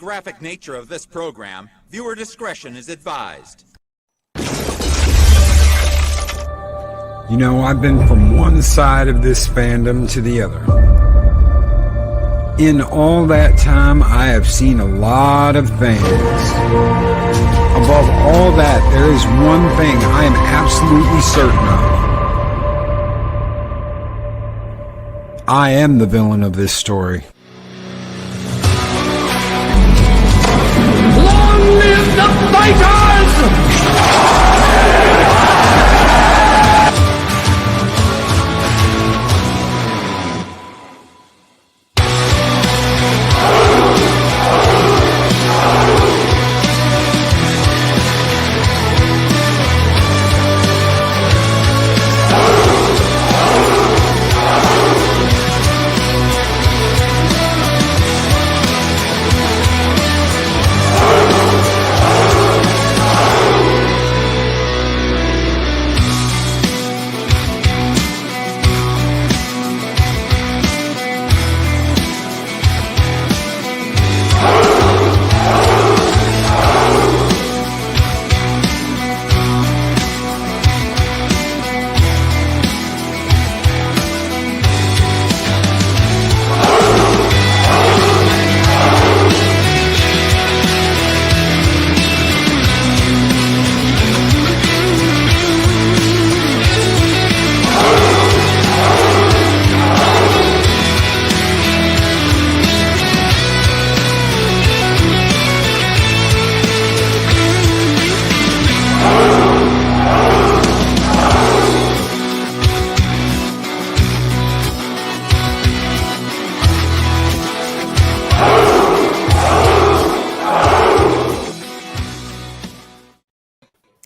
graphic nature of this program, viewer discretion is advised. You know, I've been from one side of this fandom to the other. In all that time, I have seen a lot of things. Above all that, there is one thing I am absolutely certain of. I am the villain of this story. Long live the fighters!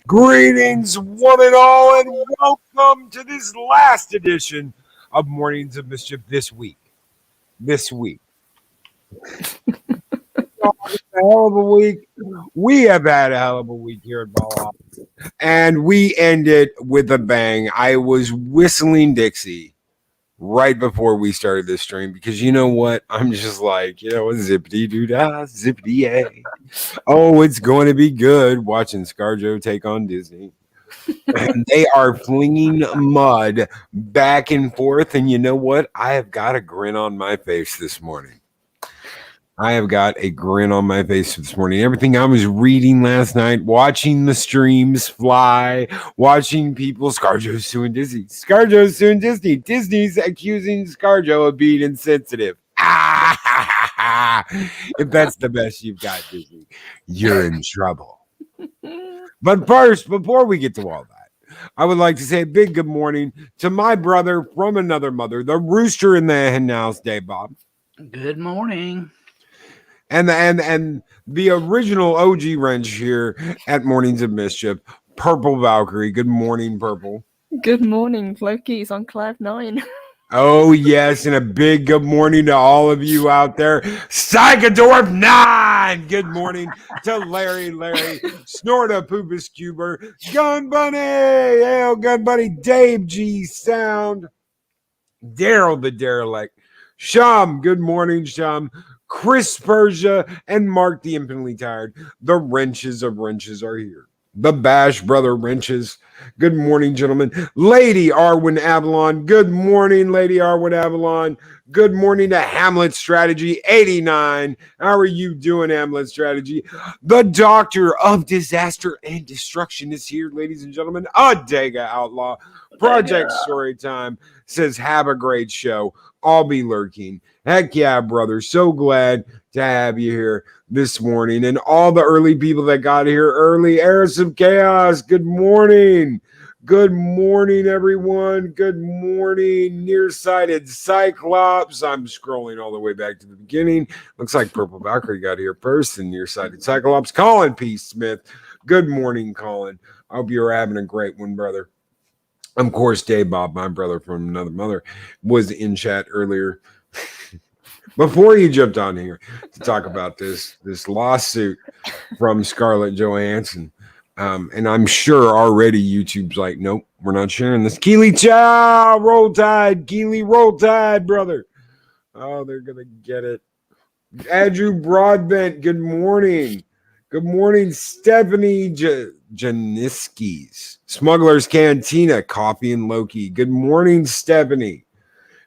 Greetings, one and all, and welcome to this last edition of Mornings of Mischief this week. It's a hell of a week. We have had a hell of a week here at Valhalla, and we ended with a bang. I was whistling Dixie right before we started this stream because you know what? I'm just like, zippity doo dah, zippity yay. Oh, it's going to be good watching ScarJo take on Disney. And they are flinging mud back and forth. And you know what? I have got a grin on my face this morning. Everything I was reading last night, watching the streams fly, watching people, ScarJo's suing Disney. Disney's accusing ScarJo of being insensitive. If that's the best you've got, Disney, you're in trouble. But first, before we get to all that, I would like to say a big good morning to my brother from another mother, the rooster in the hen house, Dave Bob. Good morning. And the original OG wrench here at Mornings of Mischief, Purple Valkyrie. Good morning, Purple. Good morning, Lokis on Cloud 9. Oh, yes, and a big good morning to all of you out there. Psychodorp 9! Good morning to Larry, Snorta Poopus Cuber, Gun Bunny, Hail Gun Bunny, Dave G Sound, Daryl the Derelict, Sham, good morning, Sham, Chris Persia, and Mark the Infinitely Tired. The wrenches of wrenches are here. The Bash Brother Wrenches. Good morning, gentlemen. Lady Arwen Avalon. Good morning, Lady Arwen Avalon. Good morning to Hamlet Strategy 89. How are you doing, Hamlet Strategy? The Doctor of Disaster and Destruction is here, ladies and gentlemen. Adega Outlaw. Project Storytime says, have a great show. I'll be lurking. Heck yeah, brother. So glad to have you here this morning. And all the early people that got here early. Eris of Chaos, good morning. Good morning, everyone. Good morning, nearsighted Cyclops. I'm scrolling all the way back to the beginning. Looks like Purple Valkyrie got here first, and nearsighted Cyclops. Colin P. Smith. Good morning, Colin. I hope you're having a great one, brother. Of course, Dave Bob, my brother from another mother, was in chat earlier before he jumped on here to talk about this lawsuit from Scarlett Johansson. And I'm sure already YouTube's like, nope, we're not sharing this. Keely Chow, Roll Tide, Keely, Roll Tide, brother. Oh, they're going to get it. Andrew Broadbent, good morning. Good morning, Stephanie Janiskis. Smuggler's Cantina, Coffee and Loki. Good morning, Stephanie.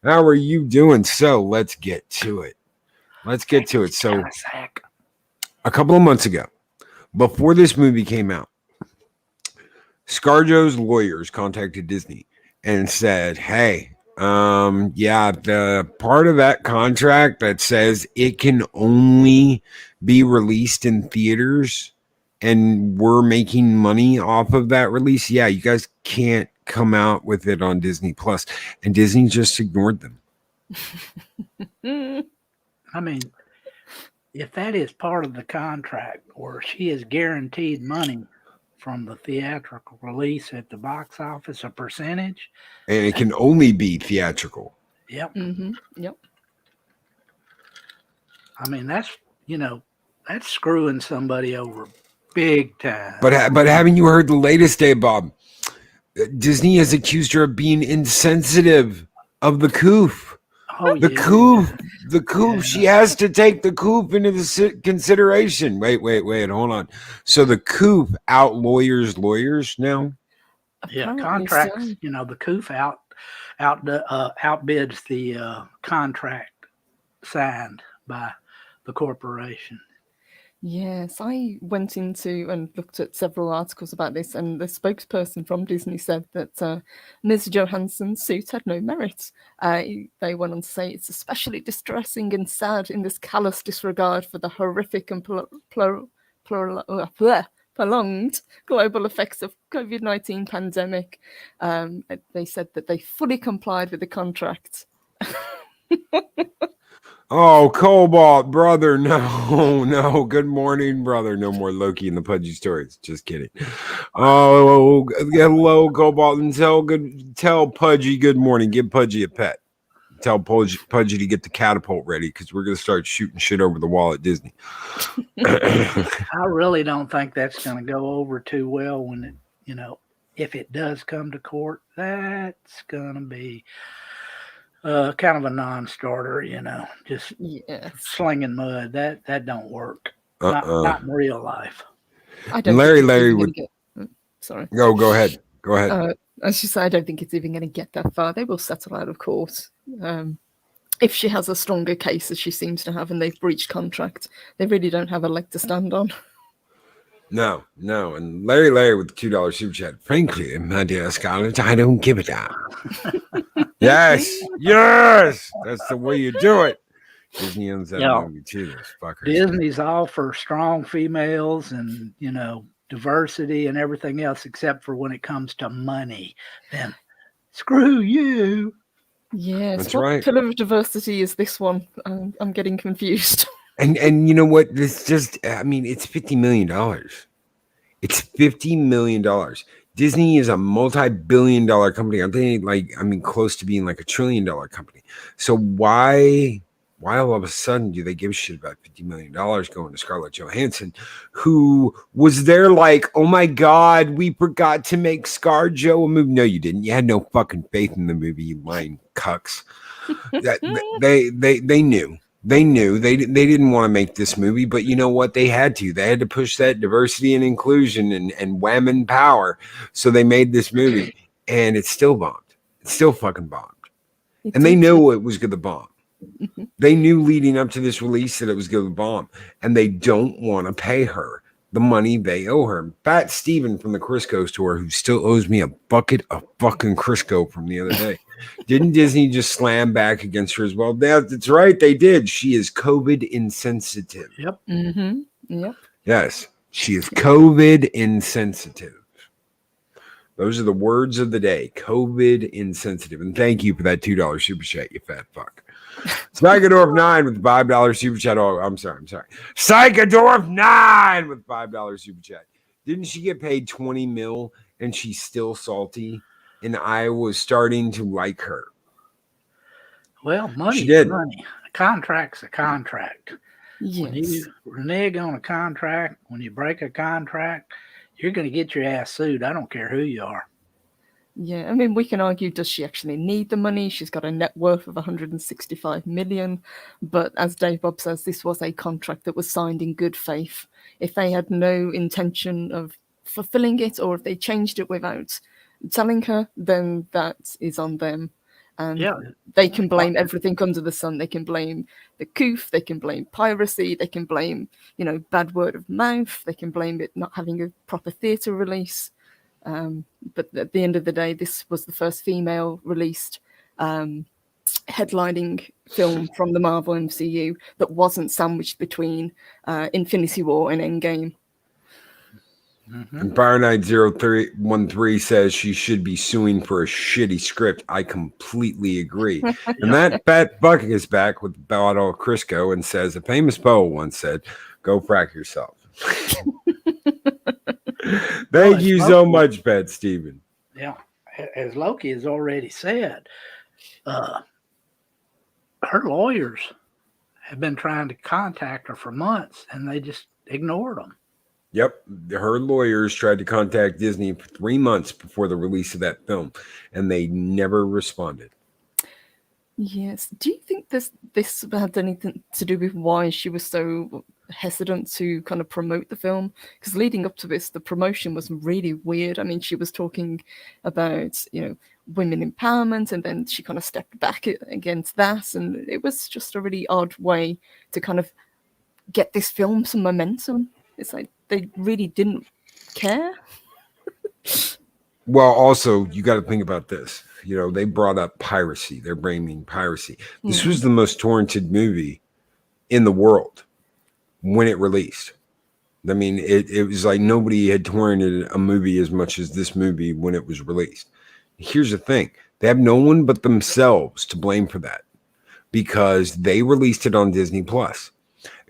How are you doing? So let's get to it. So a couple of months ago, before this movie came out, ScarJo's lawyers contacted Disney and said, hey, the part of that contract that says it can only be released in theaters and we're making money off of that release, yeah, you guys can't come out with it on Disney Plus. And Disney just ignored them. I mean, if that is part of the contract where she is guaranteed money from the theatrical release at the box office, a percentage. And it can only be theatrical. Yep. Mm-hmm. Yep. I mean, that's screwing somebody over big time. But haven't you heard the latest day, Bob? Disney has accused her of being insensitive of the coof. Oh, the coup. Yeah. She has to take the coup into the consideration. Wait, hold on. So the coup out lawyers now? Yeah, contracts. So. The coup outbids the contract signed by the corporation. Yes, I went into and looked at several articles about this, and the spokesperson from Disney said that Ms. Johansson's suit had no merit. They went on to say it's especially distressing and sad in this callous disregard for the horrific and prolonged global effects of COVID-19 pandemic. They said that they fully complied with the contract. Oh, Cobalt, brother, no. Good morning, brother. No more Loki and the Pudgy stories. Just kidding. Oh, hello, Cobalt, and tell Pudgy good morning. Give Pudgy a pet. Tell Pudgy to get the catapult ready because we're going to start shooting shit over the wall at Disney. I really don't think that's going to go over too well when if it does come to court. That's going to be kind of a non-starter, just slinging mud. That don't work. Not in real life. I don't. Larry would. Sorry. Go ahead. As you say, I don't think it's even going to get that far. They will settle out of court. If she has a stronger case as she seems to have, and they've breached contract, they really don't have a leg to stand on. No. And Larry with the $2 super chat. Frankly, my dear Scarlet, I don't give a damn. Yes. That's the way you do it. Disney owns that movie too. Those fuckers. Disney's all for strong females and diversity and everything else, except for when it comes to money. Then screw you. Yes. That's what right. pillar of diversity is this one? I'm getting confused. And you know what? It's $50 million. It's $50 million. Disney is a multi-billion-dollar company. Aren't they close to being like $1 trillion company? So why all of a sudden do they give a shit about $50 million going to Scarlett Johansson, who was there like, oh my God, we forgot to make ScarJo a movie? No, you didn't. You had no fucking faith in the movie, you lying cucks. They knew. They knew they didn't want to make this movie, but you know what? They had to push that diversity and inclusion and women power. So they made this movie and it still bombed. It still fucking bombed. And they knew it was going to bomb. They knew leading up to this release that it was going to bomb, and they don't want to pay her the money they owe her. Fat Steven from the Crisco store, who still owes me a bucket of fucking Crisco from the other day. Didn't Disney just slam back against her as well? That's right, they did. She is COVID insensitive. Yep. Mm-hmm. Yep. Yes, she is COVID insensitive. Those are the words of the day. COVID insensitive. And thank you for that $2 super chat, you fat fuck. Psychodorf 9 with $5 super chat. Oh, I'm sorry. Psychodorf 9 with $5 super chat. Didn't she get paid $20 million and she's still salty? And I was starting to like her. Well, money's money. A contract's a contract. Yes. When you renege on a contract, when you break a contract, you're going to get your ass sued. I don't care who you are. Yeah, I mean, we can argue, does she actually need the money? She's got a net worth of 165 million. But as Dave Bob says, this was a contract that was signed in good faith. If they had no intention of fulfilling it, or if they changed it without telling her, then that is on them. And Yeah. they can blame everything under the sun. They can blame the coof, they can blame piracy, they can blame, bad word of mouth, they can blame it not having a proper theatre release. But at the end of the day, this was the first female released headlining film from the Marvel MCU that wasn't sandwiched between Infinity War and Endgame. And Fahrenheit 0313 says she should be suing for a shitty script. I completely agree. And that Bat Bucket is back with the bottle of Crisco and says, a famous poet once said, go frack yourself. Thank you so much, Pat Steven. Yeah. As Loki has already said, her lawyers have been trying to contact her for months, and they just ignored them. Yep. Her lawyers tried to contact Disney for 3 months before the release of that film, and they never responded. Yes. Do you think this had anything to do with why she was so hesitant to kind of promote the film? Because leading up to this, the promotion was really weird. I mean, she was talking about, women empowerment, and then she kind of stepped back against that. And it was just a really odd way to kind of get this film some momentum. It's like they really didn't care. Well, also, you got to think about this. They brought up piracy. They're blaming piracy. This was the most torrented movie in the world when it released. I mean, it was like nobody had torrented a movie as much as this movie when it was released. Here's the thing. They have no one but themselves to blame for that because they released it on Disney Plus.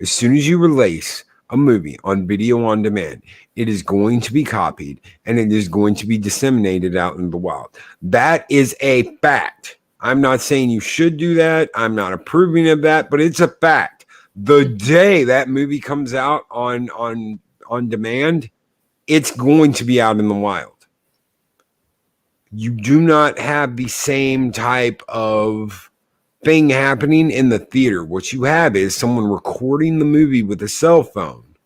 As soon as you release a movie on video on demand, it is going to be copied and it is going to be disseminated out in the wild. That is a fact. I'm not saying you should do that. I'm not approving of that, but it's a fact. The day that movie comes out on demand, it's going to be out in the wild. You do not have the same type of thing happening in the theater. What you have is someone recording the movie with a cell phone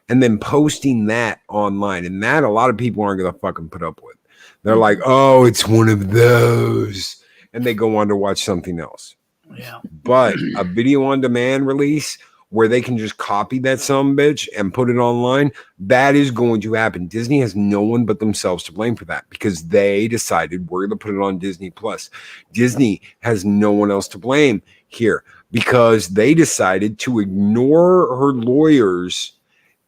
and then posting that online. And that a lot of people aren't going to fucking put up with. They're like, oh, it's one of those. And they go on to watch something else. Yeah. But a video on demand release where they can just copy that sumbitch and put it online, that is going to happen. Disney has no one but themselves to blame for that because they decided we're going to put it on Disney Plus. Disney has no one else to blame here because they decided to ignore her lawyers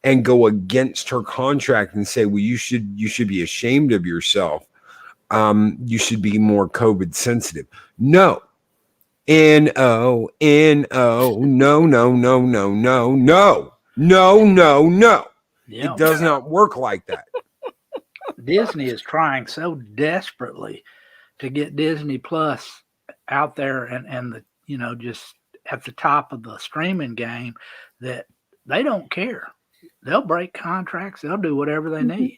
and go against her contract and say, well, you should be ashamed of yourself. You should be more COVID sensitive. No. No. Yeah. It does not work like that. Disney is trying so desperately to get Disney Plus out there and just at the top of the streaming game that they don't care. They'll break contracts. They'll do whatever they need.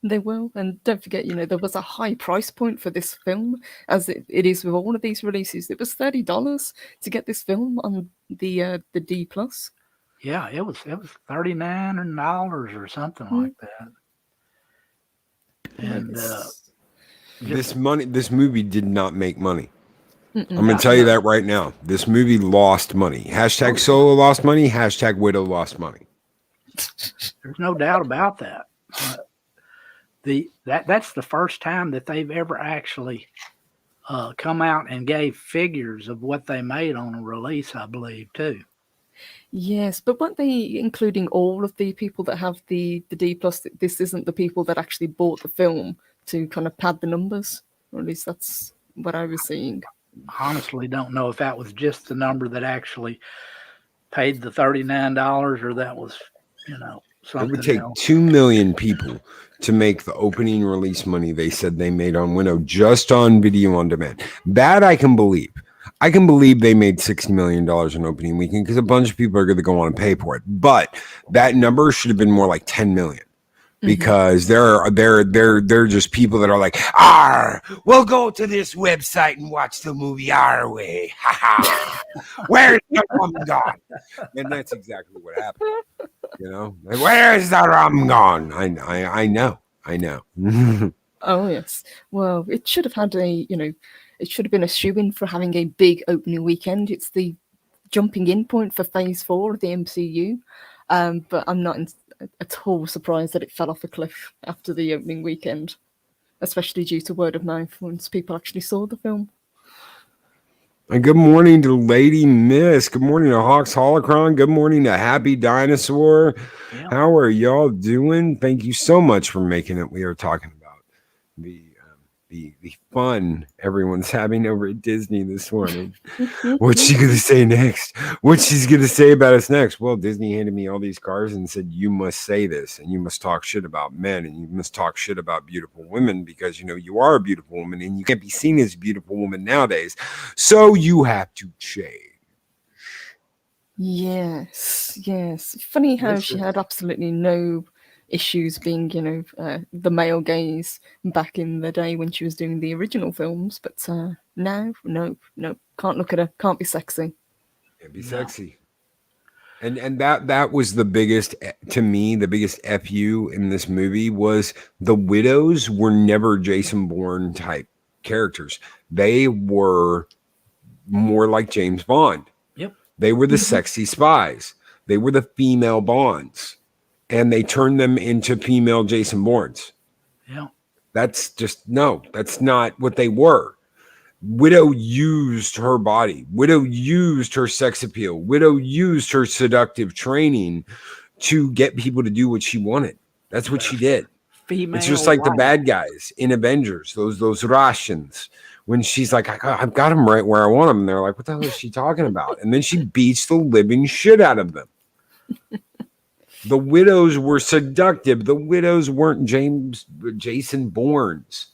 They will. And don't forget, there was a high price point for this film, as it is with all of these releases. It was $30 to get this film on the D+. Yeah, it was $39 or something like that. And this movie did not make money. I'm going to tell you that right now. This movie lost money. Hashtag Solo lost money. Hashtag Widow lost money. There's no doubt about that. That's the first time that they've ever actually come out and gave figures of what they made on a release, I believe, too. Yes, but weren't they including all of the people that have the D+? This isn't the people that actually bought the film to kind of pad the numbers, or at least that's what I was seeing. Honestly, don't know if that was just the number that actually paid the $39 or that was, something It would take else. 2 million people to make the opening release money they said they made on Window just on video on demand. That I can believe. I can believe they made $60 million in opening weekend because a bunch of people are going to go on and pay for it. But that number should have been more like 10 million because they're just people that are like, we'll go to this website and watch the movie our way. Ha ha. Where's the rum gone? And that's exactly what happened. You know, like, where's the rum gone? I know. Oh yes. Well, it should have had it should have been a shoo-in for having a big opening weekend. It's the jumping in point for Phase 4 of the MCU. But I'm not at all surprised that it fell off a cliff after the opening weekend, especially due to word of mouth once people actually saw the film. And good morning to Lady Miss. Good morning to Hawks Holocron. Good morning to Happy Dinosaur. Yeah. How are y'all doing? Thank you so much for making it. We are talking about the fun everyone's having over at Disney this morning. What's she gonna say next? What's she's gonna say about us next? Well, Disney handed me all these cards and said, you must say this, and you must talk shit about men, and you must talk shit about beautiful women, because you are a beautiful woman and you can't be seen as a beautiful woman nowadays. So you have to change. Yes. Funny how she had absolutely no issues being, the male gaze back in the day when she was doing the original films, but now, no, can't look at her, can't be sexy. Can't be sexy. And that was the biggest, to me, the biggest FU in this movie was the widows were never Jason Bourne type characters. They were more like James Bond. Yep. They were the sexy spies. They were the female Bonds. And they turned them into female Jason Bournes. Yeah. That's not what they were. Widow used her body. Widow used her sex appeal. Widow used her seductive training to get people to do what she wanted. That's what she did. Female it's just like the wife. bad guys in Avengers, those Russians. When she's like, I've got them right where I want them. And they're like, what the hell is she talking about? And then she beats the living shit out of them. The widows were seductive. The widows weren't Jason Bournes.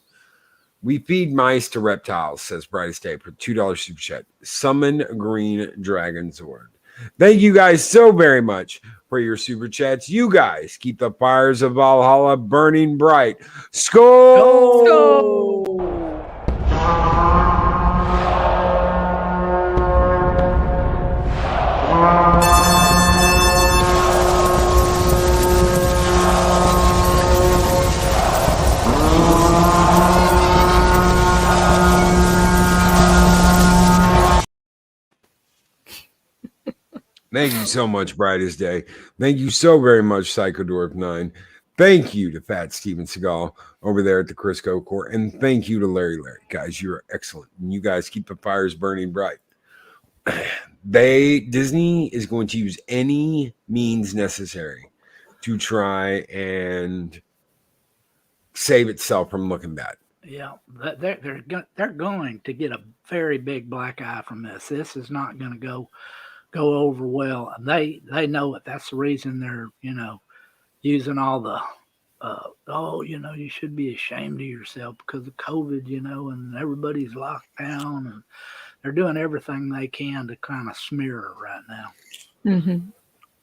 We feed mice to reptiles, says Brightest Day for $2 super chat. Summon Green Dragon Sword. Thank you guys so very much for your super chats. You guys keep the fires of Valhalla burning bright. Skål! Go! Thank you so much, Brightest Day. Thank you so very much, Psychodorf 9. Thank you to Fat Steven Seagal over there at the Crisco Court. And thank you to Larry. Guys, you're excellent. And you guys keep the fires burning bright. Disney is going to use any means necessary to try and save itself from looking bad. Yeah, they're going to get a very big black eye from this. This is not going to go over well. They know it. That's the reason they're using all the you should be ashamed of yourself because of COVID, and everybody's locked down, and they're doing everything they can to kind of smear her right now.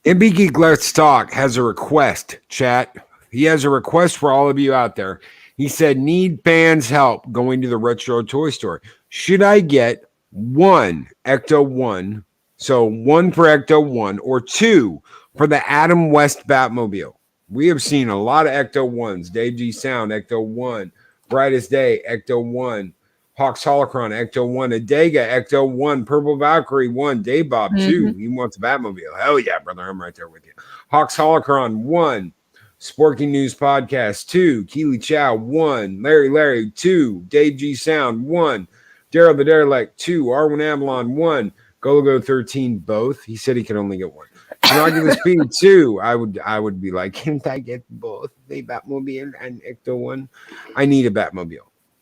MB Geek Let's Talk has a request, chat. He has a request for all of you out there. He said, need fans help going to the retro toy store. Should I get one Ecto 1? So one for Ecto 1 or two for the Adam West Batmobile. We have seen a lot of Ecto 1s. Dave G Sound, Ecto 1. Brightest Day, Ecto 1. Hawks Holocron, Ecto 1. Adega, Ecto 1. Purple Valkyrie, 1. Dave Bob, 2. He wants a Batmobile. Hell yeah, brother. I'm right there with you. Hawks Holocron, 1. Sporking News Podcast, 2. Keely Chow, 1. Larry, 2. Dave G Sound, 1. Daryl the Derelict, 2. Arwen Avalon, 1. Go 13, both. He said he could only get one. Inaugural Speed 2. I would be like, can't I get both the Batmobile and Ecto 1? I need a Batmobile.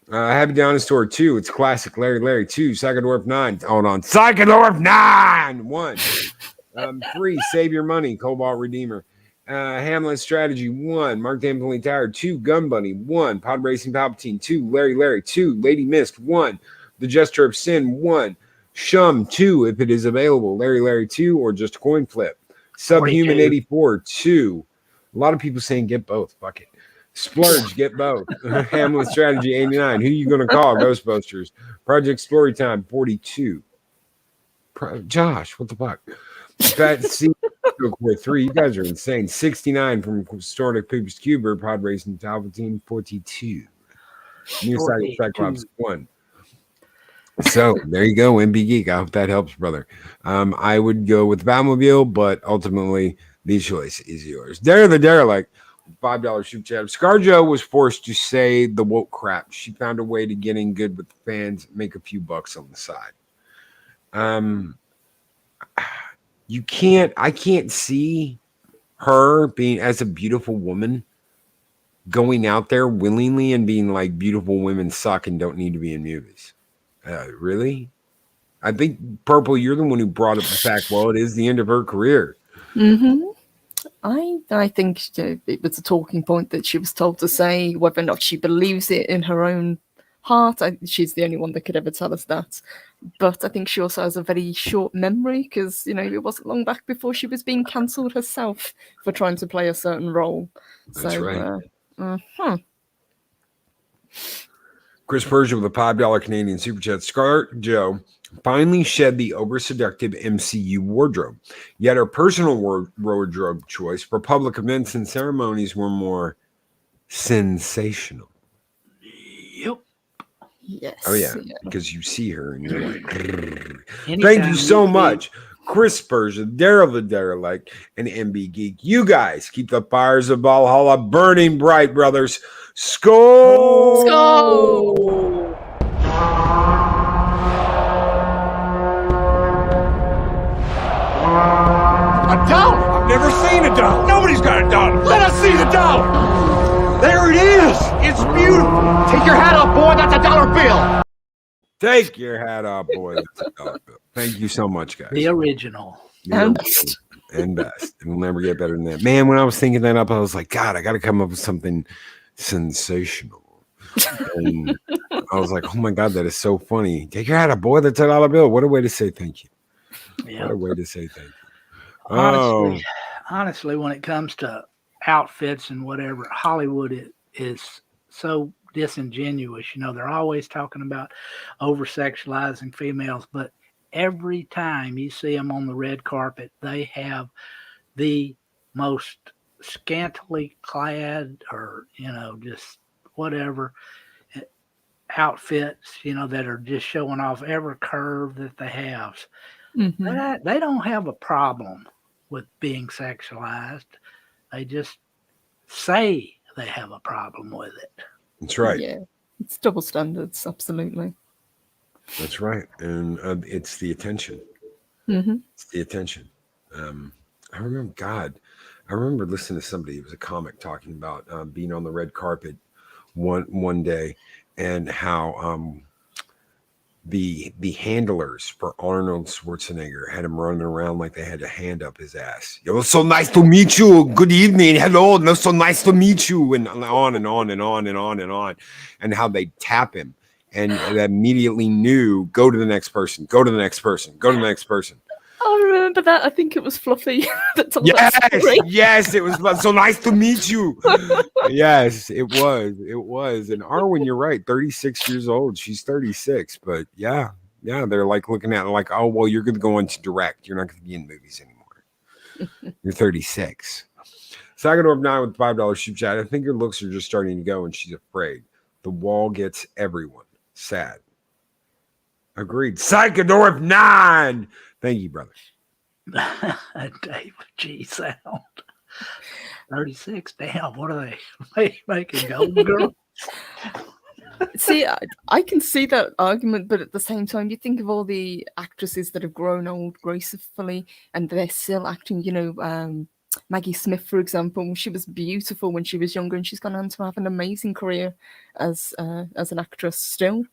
Happy Dinosaur 2. It's classic. Larry 2. Psychodorf 9. Hold on. Psychodorf 9. 1. 3. Save Your Money. Cobalt Redeemer. Hamlet Strategy 1. Mark Dampling Tired 2. Gun Bunny 1. Pod Racing Palpatine 2. Larry 2. Lady Mist 1. The Gesture of Sin 1. Shum 2 if it is available. Larry 2 or just a coin flip. Subhuman 84 2. A lot of people saying get both. Fuck it. Splurge, get both. Hamlet Strategy 89. Who you gonna call? Ghostbusters. Project Storytime 42. Josh, what the fuck? Fat C 3. You guys are insane. 69 from Stornic Poops Cuber, Pod Racing Palpatine 42. New side Cyclops 1. So there you go, MB Geek. I hope that helps, brother. I would go with Batmobile, but ultimately the choice is yours. Dare the Derelict, $5 super chat. ScarJo was forced to say the woke crap. She found a way to get in good with the fans, make a few bucks on the side. I can't see her being, as a beautiful woman, going out there willingly and being like, beautiful women suck and don't need to be in movies. Really? I think, Purple, you're the one who brought up the fact, well, it is the end of her career. Mm-hmm. I think it was a talking point that she was told to say. Whether or not she believes it in her own heart, she's the only one that could ever tell us that. But I think she also has a very short memory, because, you know, it wasn't long back before she was being cancelled herself for trying to play a certain role. That's right. Chris Persia with a $5 Canadian super chat. Scarlet Joe finally shed the over-seductive MCU wardrobe, yet her personal wardrobe choice for public events and ceremonies were more sensational. Yep. Yes. Oh yeah, because you see her and you're like, Anytime thank you so see- much. Chris Persia, Daryl the Derelict, and MB Geek. You guys keep the fires of Valhalla burning bright, brothers. Skål! Skål! A dollar? I've never seen a dollar. Nobody's got a dollar. Let us see the dollar. There it is. It's beautiful. Take your hat off, boy. That's a dollar bill. Take your hat off, boy. That's a dollar bill. Thank you so much, guys. The original. And best. It will never get better than that. Man, when I was thinking that up, I was like, God, I got to come up with something sensational. And I was like, oh my God, that is so funny. Take your hat off, boy. That's a dollar bill. What a way to say thank you. Yeah. What a way to say thank you. Honestly, when it comes to outfits and whatever, Hollywood is so disingenuous. You know, they're always talking about over-sexualizing females, but every time you see them on the red carpet, they have the most scantily clad or, you know, just whatever outfits, you know, that are just showing off every curve that they have. Mm-hmm. They don't have a problem with being sexualized. They just say they have a problem with it. That's right. Yeah, it's double standards, absolutely. That's right. And it's the attention. Mm-hmm. It's the attention. I remember listening to somebody, it was a comic, talking about being on the red carpet one day, and how the handlers for Arnold Schwarzenegger had him running around like they had a hand up his ass. It was so nice to meet you. Good evening. Hello. No, so nice to meet you. And on and on and on and on and on. And how they tap him. And immediately knew, go to the next person, go to the next person, go to the next person. I remember that. I think it was Fluffy that told Yes, that story. yes, it was so nice to meet you. Yes, it was. And Arwen, you're right, 36 years old. She's 36, but yeah, they're like looking at it like, oh, well, you're going to go on to direct. You're not going to be in movies anymore. You're 36. Sagador 9 with $5 super chat. I think her looks are just starting to go, and she's afraid. The wall gets everyone sad. Agreed. Psychodorf 9. Thank you, brother. David G. Sound. 36. Damn, what are they making? Golden Girl? See, I can see that argument, but at the same time, you think of all the actresses that have grown old gracefully and they're still acting, you know, Maggie Smith, for example. She was beautiful when she was younger, and she's gone on to have an amazing career as an actress still.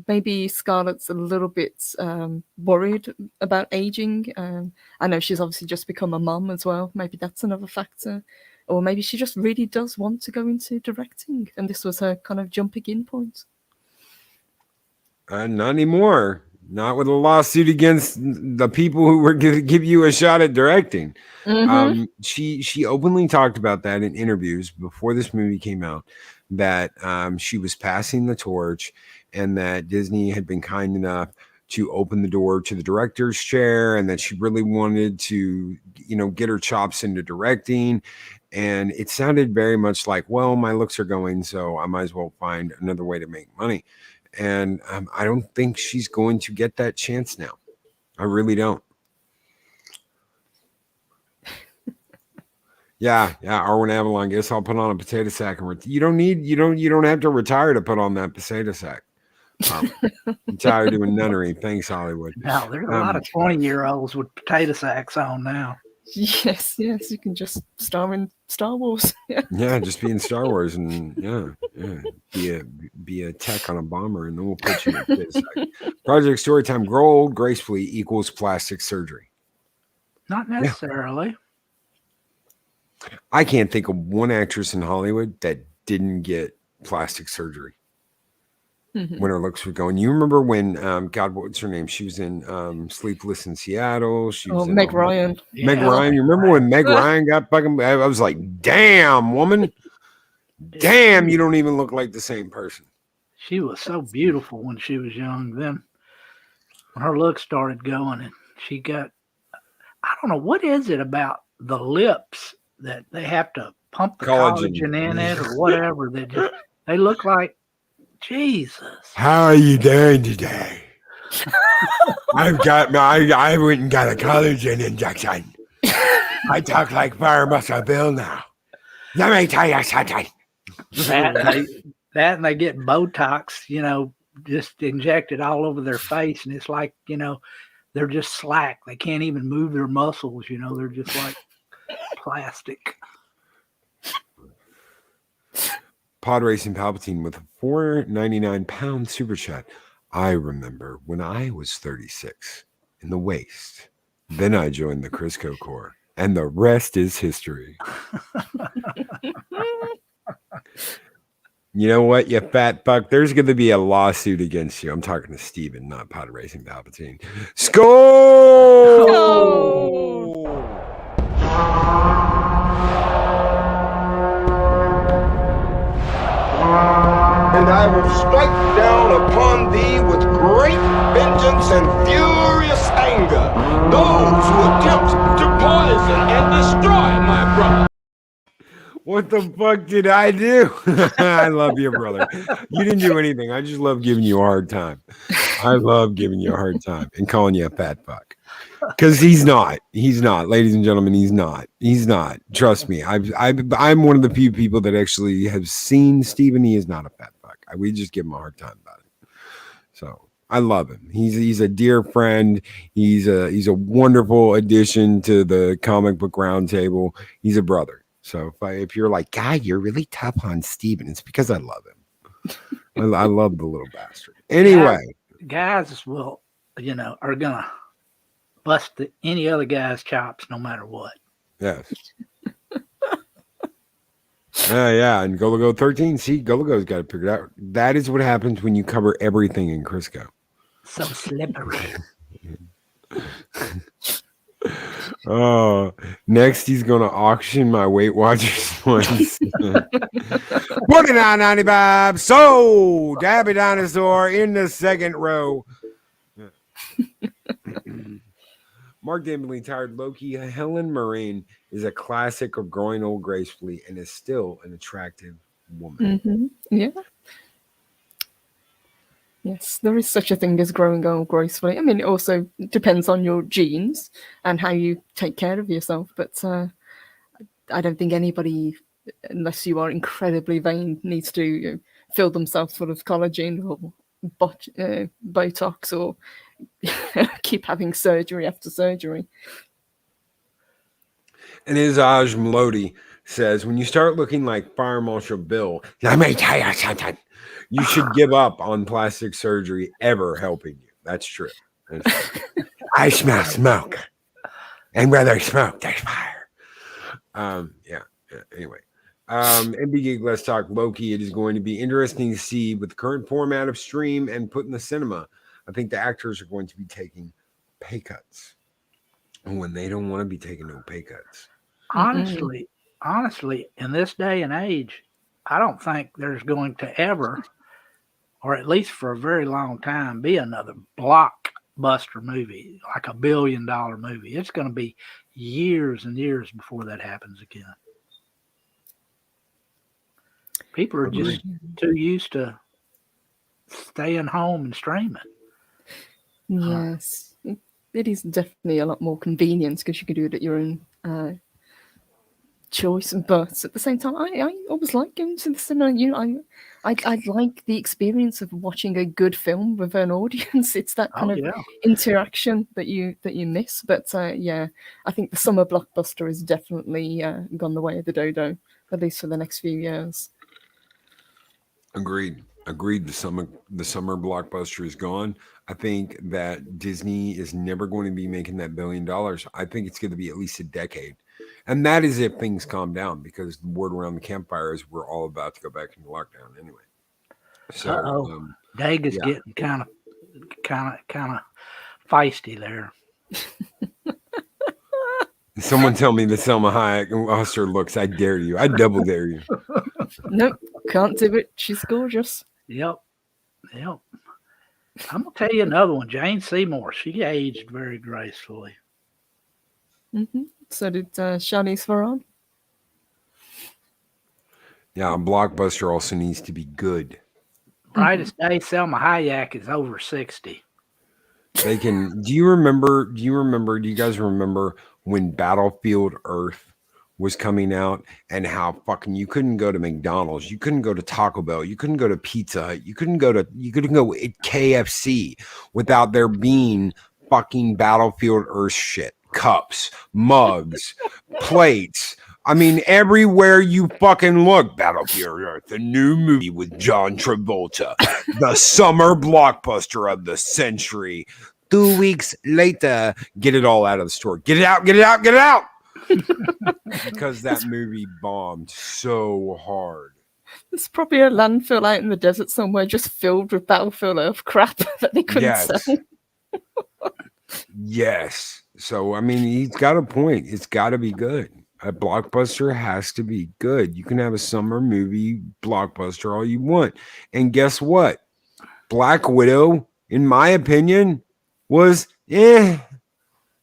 Maybe Scarlett's a little bit worried about aging. I know she's obviously just become a mum as well. Maybe that's another factor. Or maybe she just really does want to go into directing, and this was her kind of jumping in point. Not anymore. Not with a lawsuit against the people who were going to give you a shot at directing. She openly talked about that in interviews before this movie came out, that she was passing the torch and that Disney had been kind enough to open the door to the director's chair, and that she really wanted to, get her chops into directing. And it sounded very much like, well, my looks are going, so I might as well find another way to make money. And I don't think she's going to get that chance now. I really don't. Yeah. Arwen Avalon, guess I'll put on a potato sack and you don't have to retire to put on that potato sack. I'm tired of doing nunnery. Thanks, Hollywood. Now there's a lot of 20-year-olds with potato sacks on now. Yes, you can just star in Star Wars. Yeah, just be in Star Wars and be a tech on a bomber, and then we'll put you in a potato sack. Project Storytime: Grow Old Gracefully equals plastic surgery. Not necessarily. I can't think of one actress in Hollywood that didn't get plastic surgery when her looks were going. You remember when, God, what's her name? She was in Sleepless in Seattle. She was in Meg Ryan. Meg Ryan. You remember when Meg Ryan got fucking? I was like, damn, woman. Damn, you don't even look like the same person. She was so beautiful when she was young. Then when her looks started going, and she got, I don't know, what is it about the lips that they have to pump the collagen in it or whatever? They look like, Jesus. How are you doing today? I went and got a collagen injection. I talk like Fire Muscle Bill now. Let me tell you something. That and they get Botox, just injected all over their face, and it's like, they're just slack. They can't even move their muscles, they're just like plastic. Pod Racing Palpatine with a £4.99 super chat. I remember when I was 36 in the waist. Then I joined the Crisco Corps, and the rest is history. You know what, you fat fuck? There's going to be a lawsuit against you. I'm talking to Steven, not Pod Racing Palpatine. Score! No! And I will strike down upon thee with great vengeance and furious anger those who attempt to poison and destroy my brother. What the fuck did I do? I love you, brother. You didn't do anything. I just love giving you a hard time. I love giving you a hard time and calling you a fat fuck. Because he's not, ladies and gentlemen. He's not. Trust me. I'm one of the few people that actually have seen Steven. He is not a fat fuck. We just give him a hard time about it. So I love him. He's a dear friend. He's a wonderful addition to the comic book roundtable. He's a brother. So if you're like, God, you're really tough on Steven, it's because I love him. I love the little bastard. Anyway, guys will, are gonna bust any other guy's chops no matter what. Yes. Yeah, and Go 13. See, Go-Go's got it figured out. That is what happens when you cover everything in Crisco. So slippery. Oh, next he's gonna auction my Weight Watchers ones. $49.95. Sold. Dabby Dinosaur in the second row. Mark Dambley, Tired Loki. Helen Mirren is a classic of growing old gracefully and is still an attractive woman. Yeah. Yes, there is such a thing as growing old gracefully. I mean, it also depends on your genes and how you take care of yourself. But I don't think anybody, unless you are incredibly vain, needs to fill themselves full of collagen or Botox or keep having surgery after surgery. And Izaj Mlody says, when you start looking like Fire Marshal Bill, let me tell you something. You should give up on plastic surgery ever helping you. That's true. I smell smoke. And where there's smoke, there's fire. Anyway. MB Geek, let's talk Loki. It is going to be interesting to see with the current format of stream and put in the cinema I think the actors are going to be taking pay cuts when they don't want to be taking no pay cuts. Honestly, in this day and age, I don't think there's going to ever, or at least for a very long time, be another blockbuster movie, like $1 billion movie. It's going to be years and years before that happens again. People are just too used to staying home and streaming. Yes, it is definitely a lot more convenient because you can do it at your own choice. But at the same time, I always like going to the cinema. I like the experience of watching a good film with an audience. It's that kind of interaction that you miss. But yeah, I think the summer blockbuster has definitely gone the way of the dodo, at least for the next few years. Agreed. The summer blockbuster is gone. I think that Disney is never going to be making that $1 billion. I think it's going to be at least a decade. And that is if things calm down, because the word around the campfire is we're all about to go back into lockdown anyway. So Dag is getting kind of feisty there. Someone tell me the Selma Hayek officer looks. I dare you. I double dare you. Nope, can't do it. She's gorgeous. Yep. I'm gonna tell you another one. Jane Seymour. She aged very gracefully. Mm-hmm. So did Charlize Theron. Yeah, a blockbuster also needs to be good. Brightest day, Selma Hayek is over 60. They can. Do you guys remember when Battlefield Earth was coming out and how fucking you couldn't go to McDonald's, you couldn't go to Taco Bell, you couldn't go to Pizza Hut, you couldn't go at KFC without there being fucking Battlefield Earth shit, cups, mugs, plates. I mean, everywhere you fucking look, Battlefield Earth, the new movie with John Travolta, the summer blockbuster of the century. 2 weeks later, get it all out of the store. Get it out. Because that movie bombed so hard. There's probably a landfill out in the desert somewhere just filled with Battlefield Earth crap that they couldn't sell. Yes. So, I mean, he's got a point. It's got to be good. A blockbuster has to be good. You can have a summer movie blockbuster all you want. And guess what? Black Widow, in my opinion, was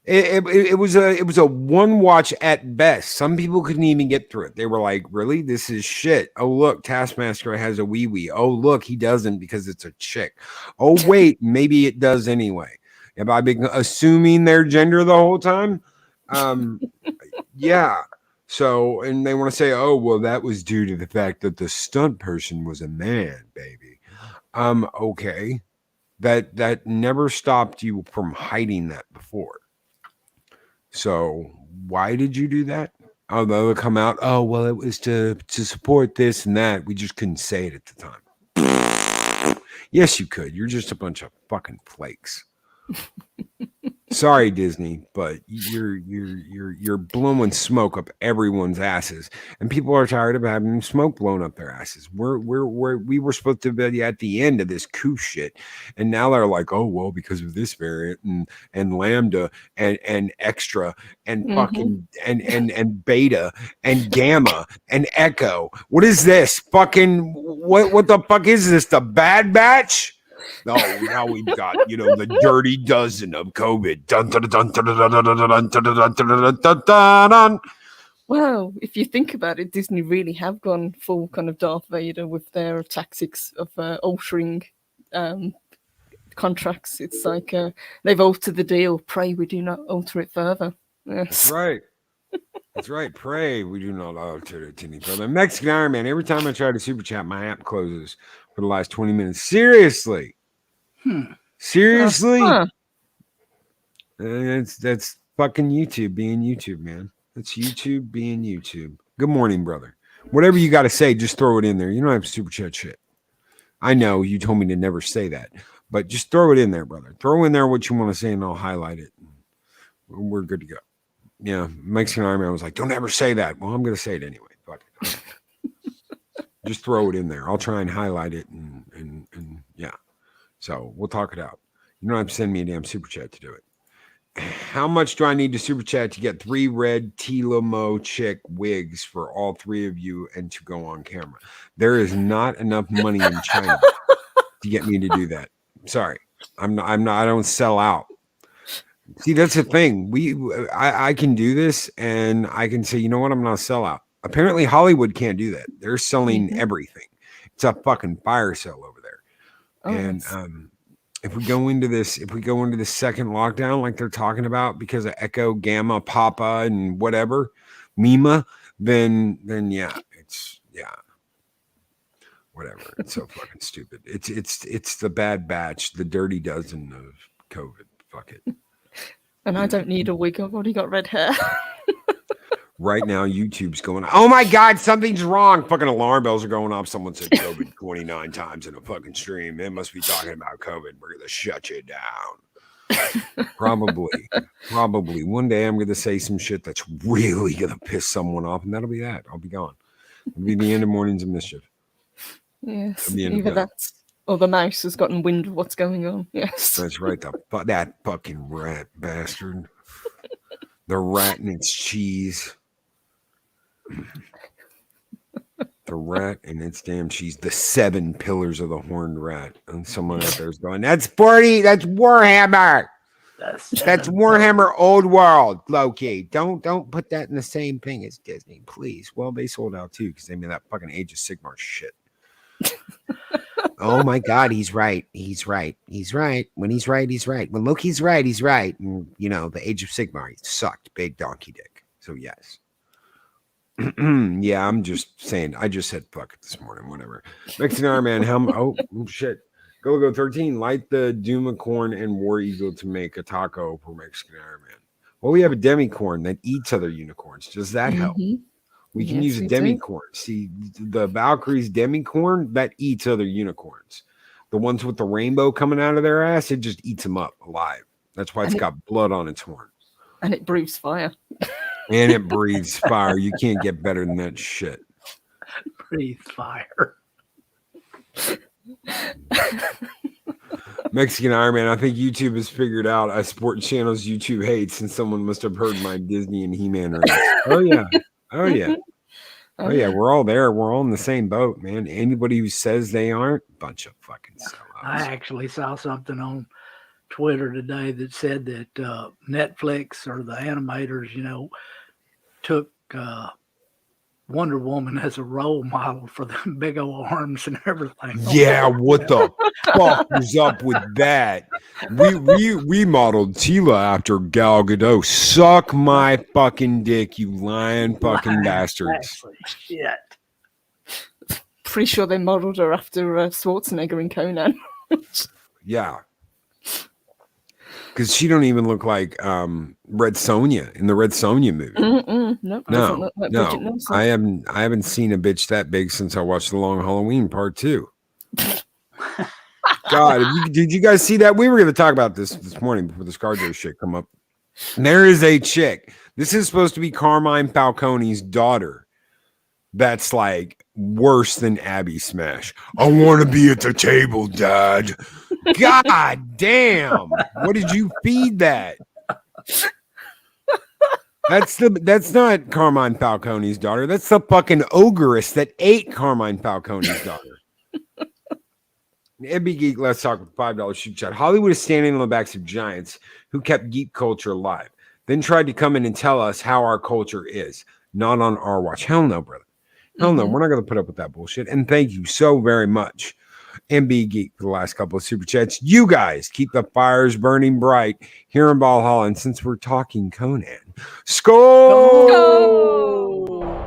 It was a one watch at best. Some people couldn't even get through it. They were like, really? This is shit. Oh, look, Taskmaster has a wee-wee. Oh, look, he doesn't because it's a chick. Oh, wait, maybe it does anyway. Have I been assuming their gender the whole time? Yeah. So, and they want to say, oh, well, that was due to the fact that the stunt person was a man, baby. Okay. That never stopped you from hiding that before. So why did you do that? Oh, they'll come out. Oh, well, it was to support this and that. We just couldn't say it at the time. Yes, you could. You're just a bunch of fucking flakes. Sorry, Disney, but you're blowing smoke up everyone's asses, and people are tired of having smoke blown up their asses. We were supposed to be at the end of this coup shit, and now they're like, oh well, because of this variant and lambda and extra and fucking and beta and gamma and echo. What is this? Fucking what the fuck is this? The Bad Batch? No, now we've got, the dirty dozen of COVID. Dun, dun, dun, dun, dun, dun, dun, dun, dun, dun, dun, dun, dun. Well, if you think about it, Disney really have gone full kind of Darth Vader with their tactics of altering contracts. It's like they've altered the deal. Pray we do not alter it further. Yes. That's right. That's right. Pray we do not alter it any further. Mexican Iron Man, every time I try to super chat, my app closes for the last 20 minutes. Seriously. Seriously? That's fucking YouTube being YouTube, man. That's YouTube being YouTube. Good morning, brother. Whatever you got to say, just throw it in there. You don't have to super chat shit. I know you told me to never say that, but just throw it in there, brother. Throw in there what you want to say and I'll highlight it. We're good to go. Yeah, Mexican Iron Man was like, don't ever say that. Well, I'm going to say it anyway. Fuck it. Just throw it in there. I'll try and highlight it and yeah. So we'll talk it out. You don't have to send me a damn super chat to do it. How much do I need to super chat to get 3 red Tila chick wigs for all 3 of you and to go on camera? There is not enough money in China to get me to do that. Sorry. I'm not, I don't sell out. See, that's the thing. I can do this and I can say, you know what? I'm not a sellout. Apparently Hollywood can't do that. They're selling everything. It's a fucking fire sale over there. And if we go into the second lockdown, like they're talking about, because of Echo, Gamma, Papa, and whatever, Mima, then yeah, whatever. It's so fucking stupid. It's the bad batch, the dirty dozen of COVID. Fuck it. And I don't need a wig. I've already got red hair. Right now, YouTube's going, oh my God, something's wrong. Fucking alarm bells are going off. Someone said COVID 29 times in a fucking stream. It must be talking about COVID. We're going to shut you down. Probably. One day I'm going to say some shit that's really going to piss someone off, and that'll be that. I'll be gone. It'll be the end of Mornings of Mischief. Yes. Either that or the mouse has gotten wind of what's going on. Yes. That's right. That fucking rat bastard. The rat and its cheese. The rat and its damn cheese. The 7 pillars of the horned rat. And someone out there's going, that's Warhammer. That's Warhammer Old World, Loki. Don't put that in the same thing as Disney, please. Well, they sold out too because they made that fucking Age of Sigmar shit. Oh my God, he's right. When he's right, he's right. When Loki's right, he's right. And the Age of Sigmar, he sucked big donkey dick. So yes. Yeah, I'm just saying. I just said fuck it this morning. Whatever. Mexican Iron Man. Oh shit. Go 13. Light the Dumacorn and War Eagle to make a taco for Mexican Iron Man. Well, we have a demicorn that eats other unicorns. Does that help? We can use a demicorn. See, the Valkyrie's demicorn that eats other unicorns. The ones with the rainbow coming out of their ass, it just eats them up alive. That's why it's got blood on its horn. And it breathes fire. And it breathes fire. You can't get better than that shit. Breathe fire. Mexican Iron Man. I think YouTube has figured out I support channels YouTube hates, and someone must have heard my Disney and He-Man rants. Oh yeah. We're all there. We're all in the same boat, man. Anybody who says they aren't, bunch of fucking sellouts. I actually saw something on Twitter today that said that Netflix or the animators, took Wonder Woman as a role model for the big old arms and everything. Yeah, what the fuck is up with that? We modeled Tila after Gal Gadot. Suck my fucking dick, you lying fucking bastards. Shit. Pretty sure they modeled her after Schwarzenegger in Conan. Yeah. Because she don't even look like Red Sonja in the Red Sonja movie. No. I haven't seen a bitch that big since I watched The Long Halloween Part 2. God, did you guys see that? We were going to talk about this morning before the ScarJo shit come up. And there is a chick. This is supposed to be Carmine Falcone's daughter. That's like worse than Abby Smash. I want to be at the table, Dad. God damn. What did you feed that? That's not Carmine Falcone's daughter. That's the fucking ogress that ate Carmine Falcone's daughter. MB Geek, let's talk with $5 shoot chat. Hollywood is standing on the backs of giants who kept geek culture alive, then tried to come in and tell us how our culture is. Not on our watch. Hell no, brother. Hell no. We're not going to put up with that bullshit. And thank you so very much, MB Geek, for the last couple of super chats. You guys keep the fires burning bright here in Valhalla. And since we're talking Conan, Skull! Go!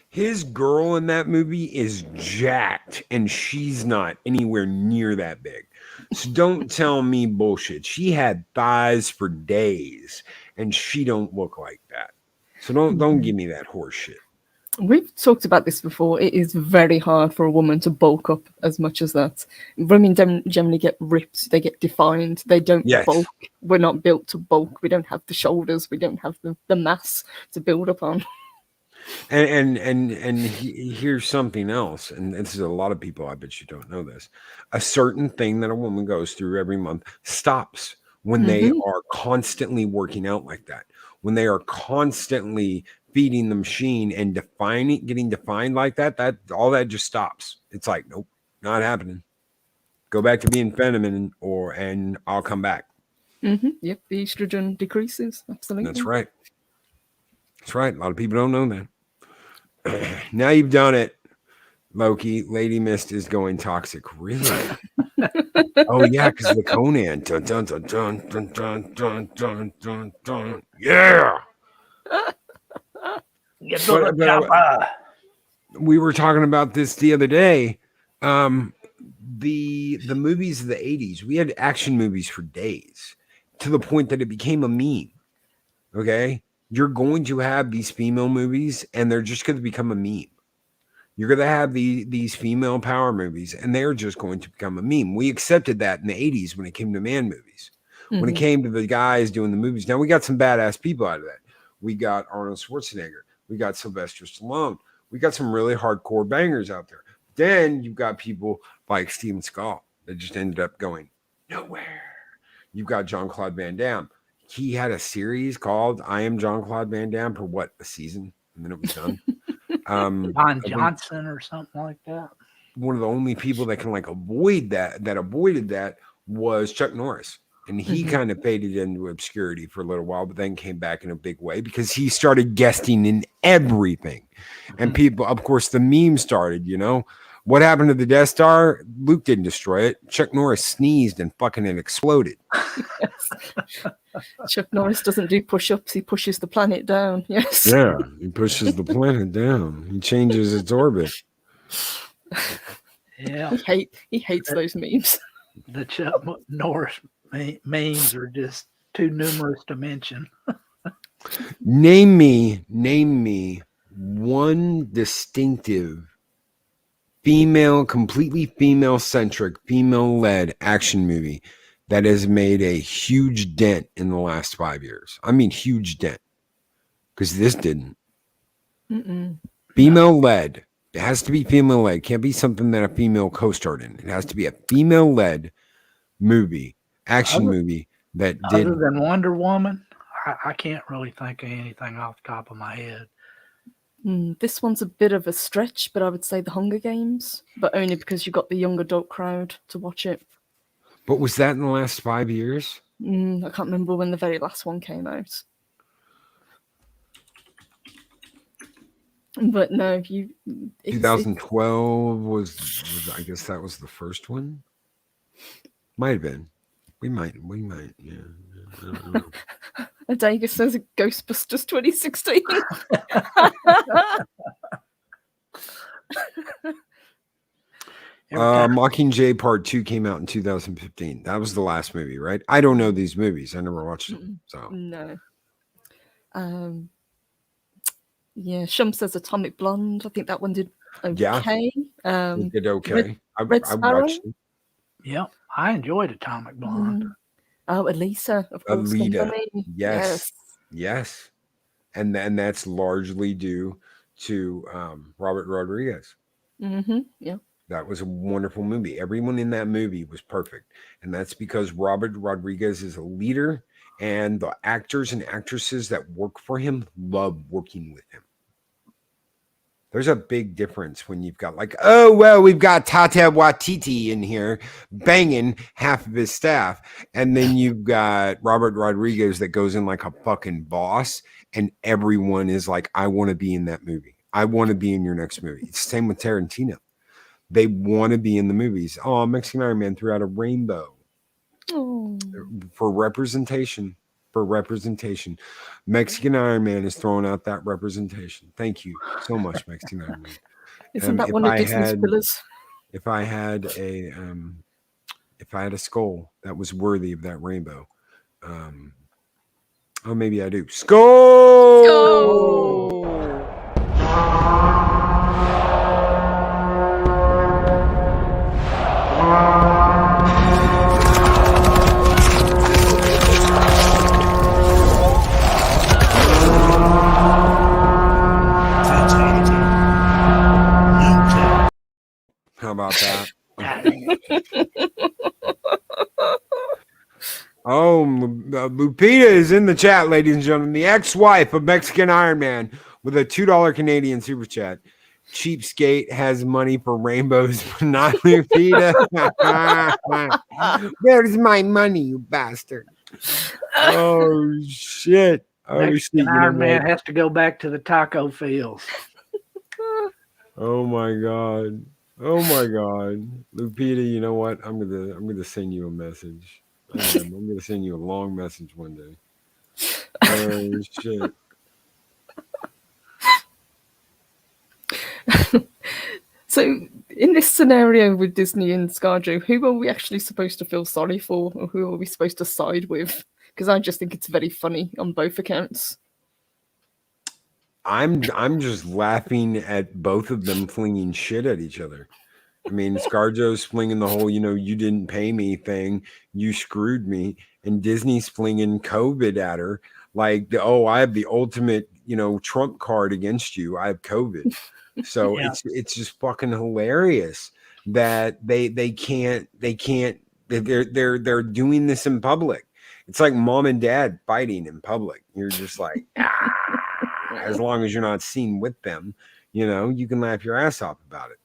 His girl in that movie is jacked, and she's not anywhere near that big. So don't tell me bullshit. She had thighs for days, and she don't look like that. So don't give me that horse shit. We've talked about this before. It is very hard for a woman to bulk up as much as that. Women don't generally get ripped, they get defined. They don't Yes. bulk. We're not built to bulk. We don't have the shoulders. We don't have the mass to build upon. And here's something else, and this is a lot of people, I bet you don't know this. A certain thing that a woman goes through every month stops when they are constantly working out like that. When they are constantly feeding the machine and getting defined like that, all that just stops. It's like, nope, not happening. Go back to being feminine, and I'll come back. Yep, the estrogen decreases. Absolutely. That's right. That's right. A lot of people don't know that. Now you've done it, Loki. Lady Mist is going toxic. Really? Oh yeah, because of the Conan. Dun, dun, dun, dun, dun, dun, dun, dun, dun, dun. Yeah. We were talking about this the other day. The movies of the 80s, we had action movies for days to the point that it became a meme. Okay? You're going to have these female movies and they're just going to become a meme. You're going to have these female power movies and they're just going to become a meme. We accepted that in the 80s when it came to man movies. When it came to the guys doing the movies. Now, we got some badass people out of that. We got Arnold Schwarzenegger. We got Sylvester Stallone. We got some really hardcore bangers out there. Then you've got people like Steven Seagal that just ended up going nowhere. You've got Jean-Claude Van Damme. He had a series called I Am Jean-Claude Van Damme for what, a season? And then it was done. Don Johnson or something like that. One of the only people that can like avoided that was Chuck Norris. And he kind of faded into obscurity for a little while, but then came back in a big way because he started guesting in everything. And people, of course, the meme started, What happened to the Death Star? Luke didn't destroy it. Chuck Norris sneezed and fucking it exploded. Chuck Norris doesn't do push-ups. He pushes the planet down. Yes. Yeah, he pushes the planet down. He changes its orbit. Yeah. He hates those memes. The Chuck Norris memes are just too numerous to mention. Name me one distinctive completely female-centric, female-led action movie that has made a huge dent in the last 5 years. I mean, huge dent. Because this didn't. Female-led. It has to be female-led. It can't be something that a female co-starred in. It has to be a female-led movie, action movie that did. Other than Wonder Woman, I can't really think of anything off the top of my head. This one's a bit of a stretch, but I would say The Hunger Games, but only because you've got the young adult crowd to watch it. But was that in the last 5 years? I can't remember when the very last one came out. But no, 2012 was I guess that was the first one. Might have been. We might, yeah. I don't know. Adega says Ghostbusters 2016. Mockingjay Part 2 came out in 2015. That was the last movie, right? I don't know these movies. I never watched them. So no. Yeah, Shum says Atomic Blonde. I think that one did okay. It did okay. Red I watched it. Yeah, I enjoyed Atomic Blonde. Oh, Alita, of course. Alita. Yes. And that's largely due to Robert Rodriguez. Yeah. That was a wonderful movie. Everyone in that movie was perfect. And that's because Robert Rodriguez is a leader and the actors and actresses that work for him love working with him. There's a big difference when you've got we've got Taika Waititi in here banging half of his staff. And then you've got Robert Rodriguez that goes in like a fucking boss. And everyone is like, I want to be in that movie. I want to be in your next movie. It's the same with Tarantino. They want to be in the movies. Oh, Mexican Iron Man threw out a rainbow. Oh. For representation. Mexican Iron Man is throwing out that representation. Thank you so much, Mexican Iron Man. Isn't that one of Disney's pillars? If I had a skull that was worthy of that rainbow, maybe I do. Skull! boom. Lupita is in the chat, ladies and gentlemen. The ex-wife of Mexican Iron Man with a $2 Canadian super chat. Cheapskate has money for rainbows, but not Lupita. Where's my money, you bastard? Oh, shit. Oh, Mexican shit. Iron Man has to go back to the taco fields. Oh my god. Oh my god. Lupita, you know what? I'm gonna send you a message. I'm gonna send you a long message one day. Oh shit. So, in this scenario with Disney and ScarJo, who are we actually supposed to feel sorry for, or who are we supposed to side with? Because I just think it's very funny on both accounts. I'm just laughing at both of them flinging shit at each other. I mean, ScarJo's flinging the whole, you didn't pay me thing, you screwed me, and Disney's flinging COVID at her, like, I have the ultimate, trump card against you. I have COVID. So Yeah. it's just fucking hilarious that they're doing this in public. It's like mom and dad fighting in public. You're just like, as long as you're not seen with them, you can laugh your ass off about it.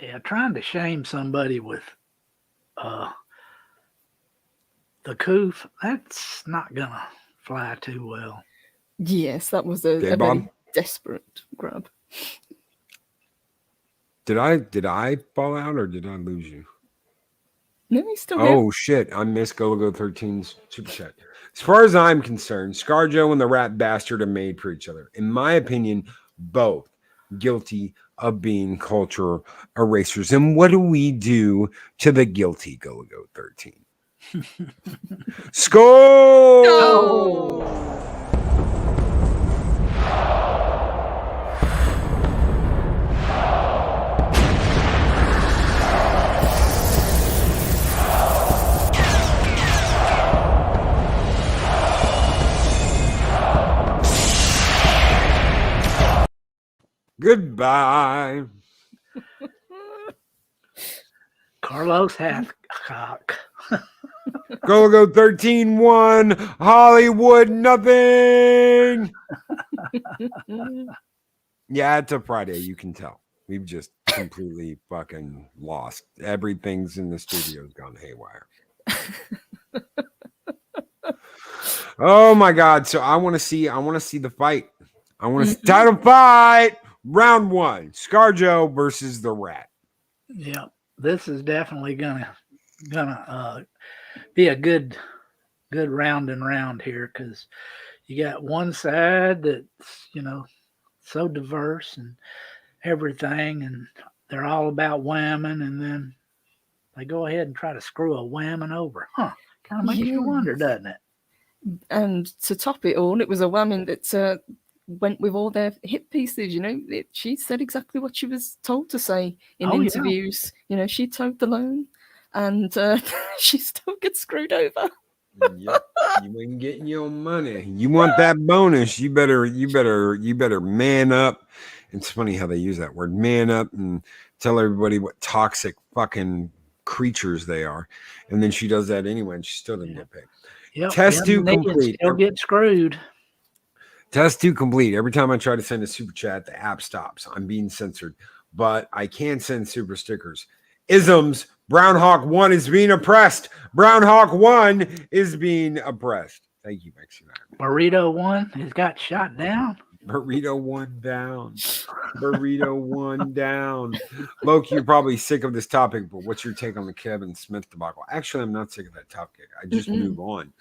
Yeah, trying to shame somebody with the coof, that's not gonna fly too well. Yes, that was a very desperate grab. Did I fall out or did I lose you? No, he's still here. Oh shit, I missed Golago13's super chat. As far as I'm concerned, ScarJo and the rat bastard are made for each other. In my opinion, both guilty of being culture erasers. And what do we do to the guilty, Golago13? Skull! Oh! Goodbye. Carlos Hathcock. Golago13 won. Hollywood nothing. Yeah, it's a Friday. You can tell. We've just completely fucking lost. Everything's in the studio's gone haywire. Oh my god! So I want to see the fight. I want to see title fight. Round 1: ScarJo versus the Rat. Yeah, this is definitely gonna be a good round and round here, because you got one side that's so diverse and everything, and they're all about women, and then they go ahead and try to screw a woman over. Kind of makes you wonder, doesn't it? And to top it all, it was a woman that went with all their hit pieces. She said exactly what she was told to say in interviews. Yeah. She towed the loan, and she still gets screwed over. Yep. You ain't getting your money. You want that bonus? You better man up. It's funny how they use that word, man up, and tell everybody what toxic fucking creatures they are. And then she does that anyway, and she still doesn't get paid. Yep. Test 2 complete. Still get screwed. Test 2 complete. Every time I try to send a super chat, the app stops. I'm being censored, but I can send super stickers. Isms. Brown Hawk 1 is being oppressed. Brown Hawk 1 is being oppressed. Thank you, Mexican. Burrito 1 has got shot down. Burrito 1 down. Burrito 1 down. Loki, you're probably sick of this topic, but what's your take on the Kevin Smith debacle? Actually, I'm not sick of that topic. I just move on.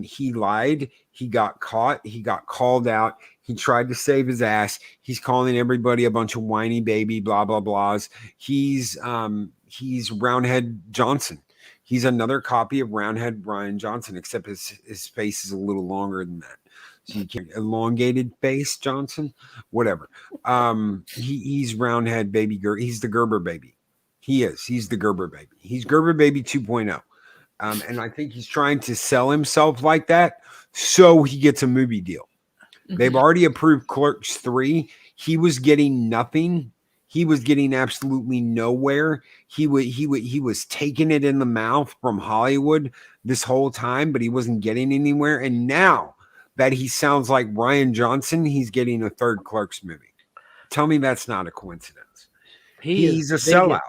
He lied. He got caught. He got called out. He tried to save his ass. He's calling everybody a bunch of whiny baby, blah, blah, blahs. He's Roundhead Johnson. He's another copy of Roundhead Brian Johnson, except his face is a little longer than that. So you can't elongated face Johnson, whatever. He's Roundhead baby. He's the Gerber baby. He's the Gerber baby. He's Gerber baby 2.0. And I think he's trying to sell himself like that so he gets a movie deal. They've already approved Clerks 3. He was getting nothing. he was getting absolutely nowhere. He was taking it in the mouth from Hollywood this whole time, but he wasn't getting anywhere. And now that he sounds like Ryan Johnson, he's getting a third Clerks movie. Tell me that's not a coincidence. He's a sellout.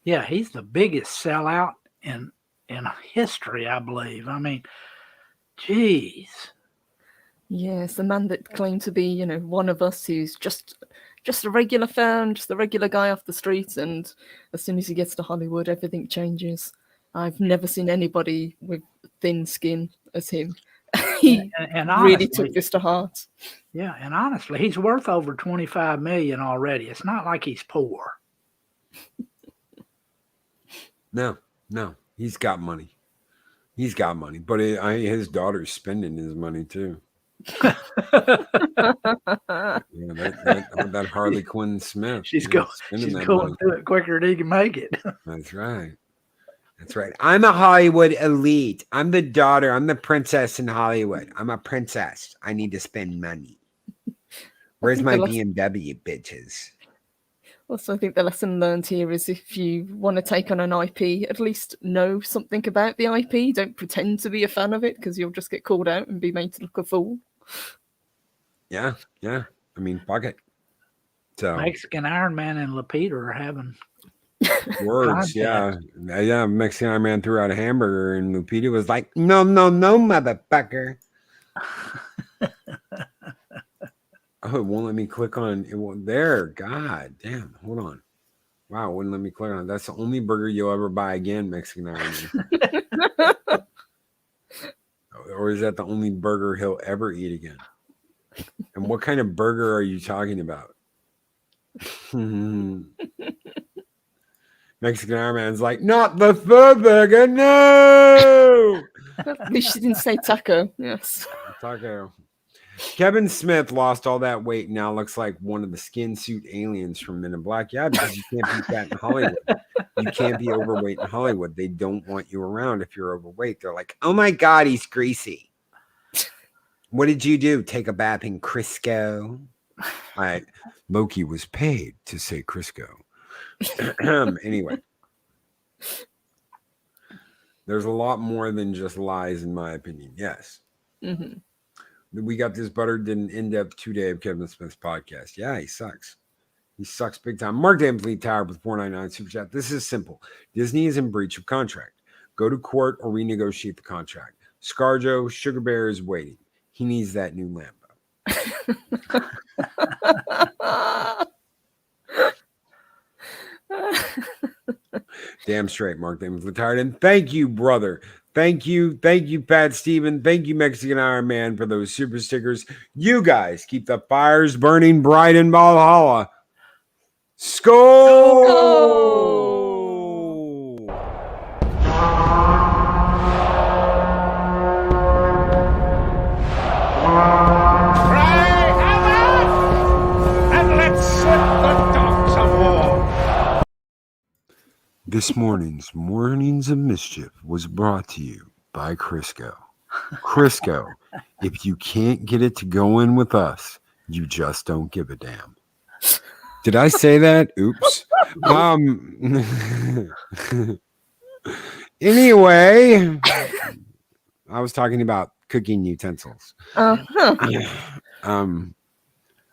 Yeah, he's the biggest sellout in history, I believe. I mean, geez. Yes, the man that claimed to be, one of us who's just a regular fan, just a regular guy off the street, and as soon as he gets to Hollywood, everything changes. I've never seen anybody with thin skin as him. He and really took this to heart. Yeah, and honestly, he's worth over $25 million already. It's not like he's poor. No, he's got money. He's got money, but his daughter's spending his money too. Yeah, that Harley Quinn Smith. She's going through it quicker than he can make it. That's right. I'm a Hollywood elite. I'm the daughter. I'm the princess in Hollywood. I'm a princess. I need to spend money. Where's my BMW, bitches? Also, I think the lesson learned here is if you want to take on an IP, at least know something about the IP. Don't pretend to be a fan of it, because you'll just get called out and be made to look a fool. Yeah. I mean, fuck it. So Mexican Iron Man and Lupita are having words. Yeah. Mexican Iron Man threw out a hamburger, and Lupita was like, "No, motherfucker." Oh, it won't let me click on it. There, God damn. Hold on. Wow, it wouldn't let me click on it. That's the only burger you'll ever buy again, Mexican Iron Man. Or is that the only burger he'll ever eat again? And what kind of burger are you talking about? Mexican Iron Man's like, not the fur burger, no! At least she didn't say taco. Yes. Taco. Kevin Smith lost all that weight and now looks like one of the skin suit aliens from Men in Black. Yeah, because you can't be fat in Hollywood. You can't be overweight in Hollywood. They don't want you around if you're overweight. They're like, oh my God, he's greasy. What did you do? Take a bath in Crisco? Loki was paid to say Crisco. Anyway. There's a lot more than just lies, in my opinion. Yes. Mm-hmm. We got this buttered in in-depth 2-day of Kevin Smith's podcast. Yeah, he sucks. He sucks big time. Mark Damfleet Tower with $4.99 super chat. This is simple. Disney is in breach of contract. Go to court or renegotiate the contract. ScarJo, Sugar Bear is waiting. He needs that new Lambo. Damn straight, Mark Damon's retired. And thank you, brother. Thank you, Pat Steven. Thank you, Mexican Iron Man, for those super stickers. You guys keep the fires burning bright in Valhalla. Skol! Pray heaven, and let's slit the dogs of war. This morning's Mornings of Mischief was brought to you by Crisco. Crisco, if you can't get it to go in with us, you just don't give a damn. Did I say that? Oops. Anyway, I was talking about cooking utensils.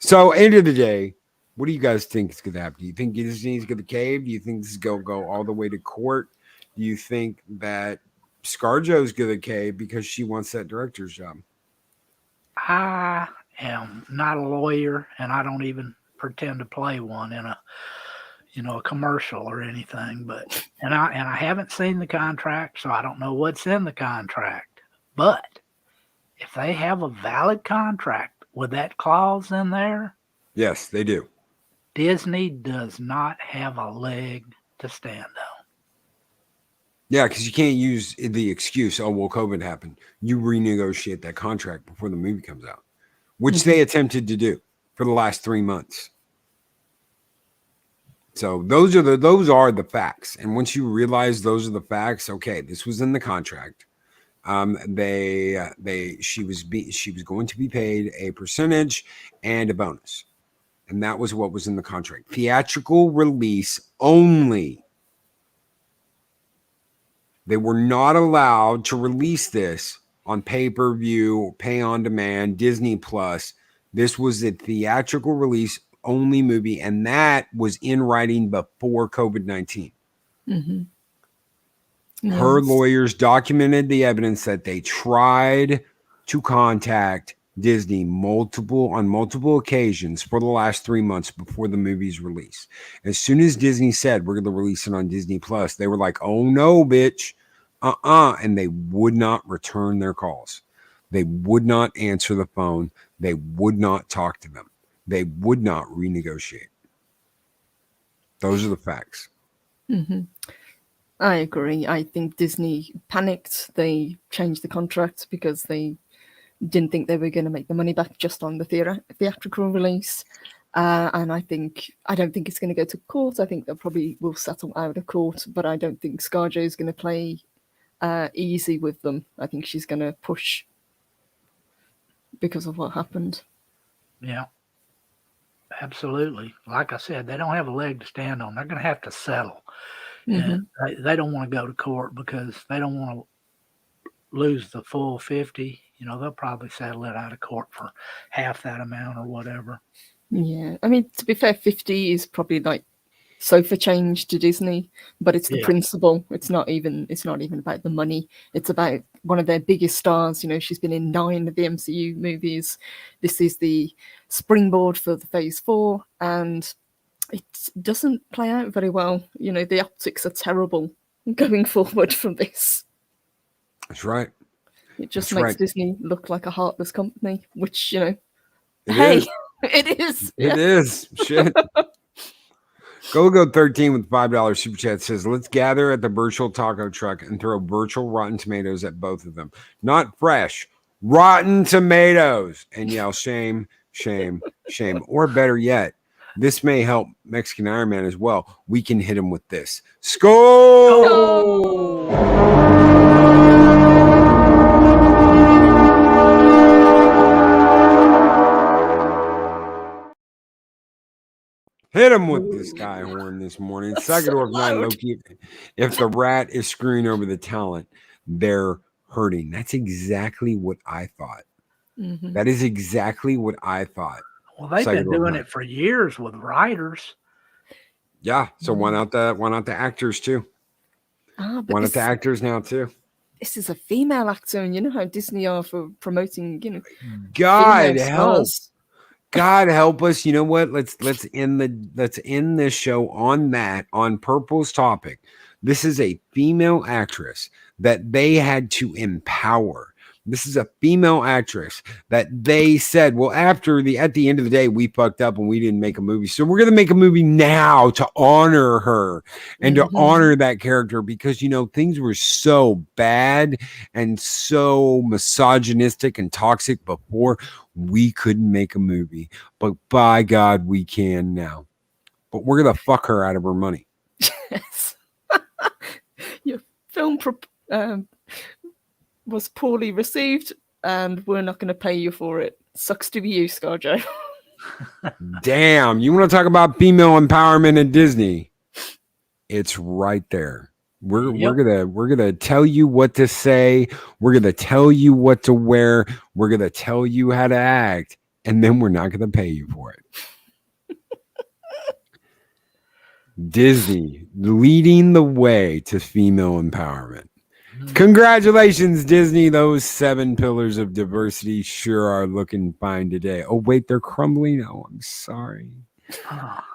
So end of the day, what do you guys think is going to happen? Do you think Disney's going to cave? Do you think this is going to go all the way to court? Do you think that ScarJo's going to cave because she wants that director's job? I am not a lawyer, and I don't even pretend to play one in a commercial or anything. But and I haven't seen the contract, so I don't know what's in the contract. But if they have a valid contract with that clause in there, yes, they do. Disney does not have a leg to stand on. Yeah, because you can't use the excuse, oh, well, COVID happened. You renegotiate that contract before the movie comes out, which they attempted to do for the last 3 months. So those are the facts. And once you realize those are the facts, okay, this was in the contract. She was going to be paid a percentage and a bonus. And that was what was in the contract. Theatrical release only. They were not allowed to release this on pay-per-view, pay on demand, Disney Plus. This was a theatrical release only movie, and that was in writing before COVID-19. Her lawyers documented the evidence that they tried to contact Disney on multiple occasions for the last 3 months before the movie's release. As soon as Disney said we're going to release it on Disney Plus, they were like, "Oh no, bitch." And they would not return their calls. They would not answer the phone. They would not talk to them. They would not renegotiate. Those are the facts. I agree. I think Disney panicked. They changed the contract because they didn't think they were going to make the money back just on the theatrical release. And I don't think it's going to go to court. I think they probably will settle out of court, but I don't think ScarJo is going to play easy with them. I think she's going to push because of what happened. Yeah, absolutely. Like I said, they don't have a leg to stand on. They're going to have to settle. And they don't want to go to court because they don't want to lose the full 50. They'll probably settle it out of court for half that amount or whatever. Yeah, I mean, to be fair, 50 is probably like sofa change to Disney, but it's the principle. It's not even about the money. It's about one of their biggest stars. She's been in 9 of the MCU movies. This is the springboard for the Phase 4, and it doesn't play out very well. The optics are terrible going forward from this. That's right. It just makes Disney look like a heartless company, which, It is. It is. Shit. Go 13 with $5 super chat says, "Let's gather at the virtual taco truck and throw virtual Rotten Tomatoes at both of them. Not fresh, Rotten Tomatoes. And yell, shame, shame, shame. Or better yet, this may help Mexican Iron Man as well. We can hit him with this. Skull!" Hit him with the sky horn this morning. Sagador Night Loki. If the rat is screwing over the talent, they're hurting. That's exactly what I thought. That is exactly what I thought. Well, they've been doing it for years with writers. Yeah. So why not the actors too? Why not the actors now too? This is a female actor, and you know how Disney are for promoting, God help. God help us. You know what? Let's end this show on Purple's topic. This is a female actress that they had to empower. This is a female actress that they said, well, at the end of the day, we fucked up and we didn't make a movie. So we're going to make a movie now to honor her and to honor that character because, things were so bad and so misogynistic and toxic before. We couldn't make a movie, but by God, we can now. But we're going to fuck her out of her money. Yes. Your film was poorly received, and we're not going to pay you for it. Sucks to be you, ScarJo. Damn, you want to talk about female empowerment at Disney? It's right there. We're gonna tell you what to say. We're gonna tell you what to wear. We're gonna tell you how to act, and then we're not gonna pay you for it. Disney leading the way to female empowerment. Congratulations, Disney. Those 7 pillars of diversity sure are looking fine today. Oh, wait, they're crumbling. Oh, I'm sorry.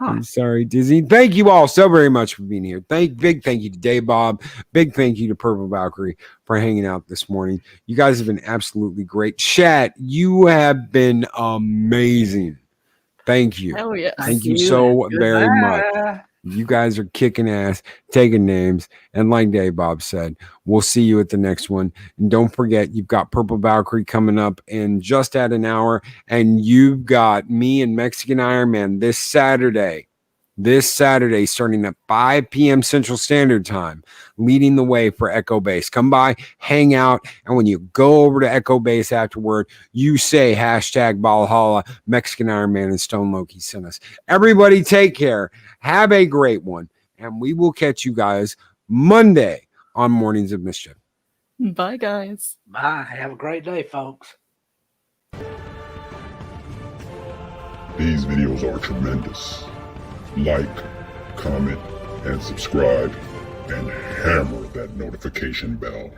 I'm sorry, Disney. Thank you all so very much for being here. Big thank you to Dave Bob. Big thank you to Purple Valkyrie for hanging out this morning. You guys have been absolutely great. Chat, you have been amazing. Thank you. Hell yes. Thank you so very much. You guys are kicking ass, taking names, and like Dave Bob said, we'll see you at the next one. And don't forget, you've got Purple Valkyrie coming up in just at an hour, and you've got me and Mexican Iron Man this Saturday. this Saturday, starting at 5 p.m. Central Standard Time, leading the way for Echo Base. Come by, hang out, and when you go over to Echo Base afterward, you say hashtag Valhalla, Mexican Iron Man, and Stone Loki sent us. Everybody take care. Have a great one, and we will catch you guys Monday on Mornings of Mischief. Bye, guys. Bye. Have a great day, folks. These videos are tremendous. Like, comment, and subscribe, and hammer that notification bell.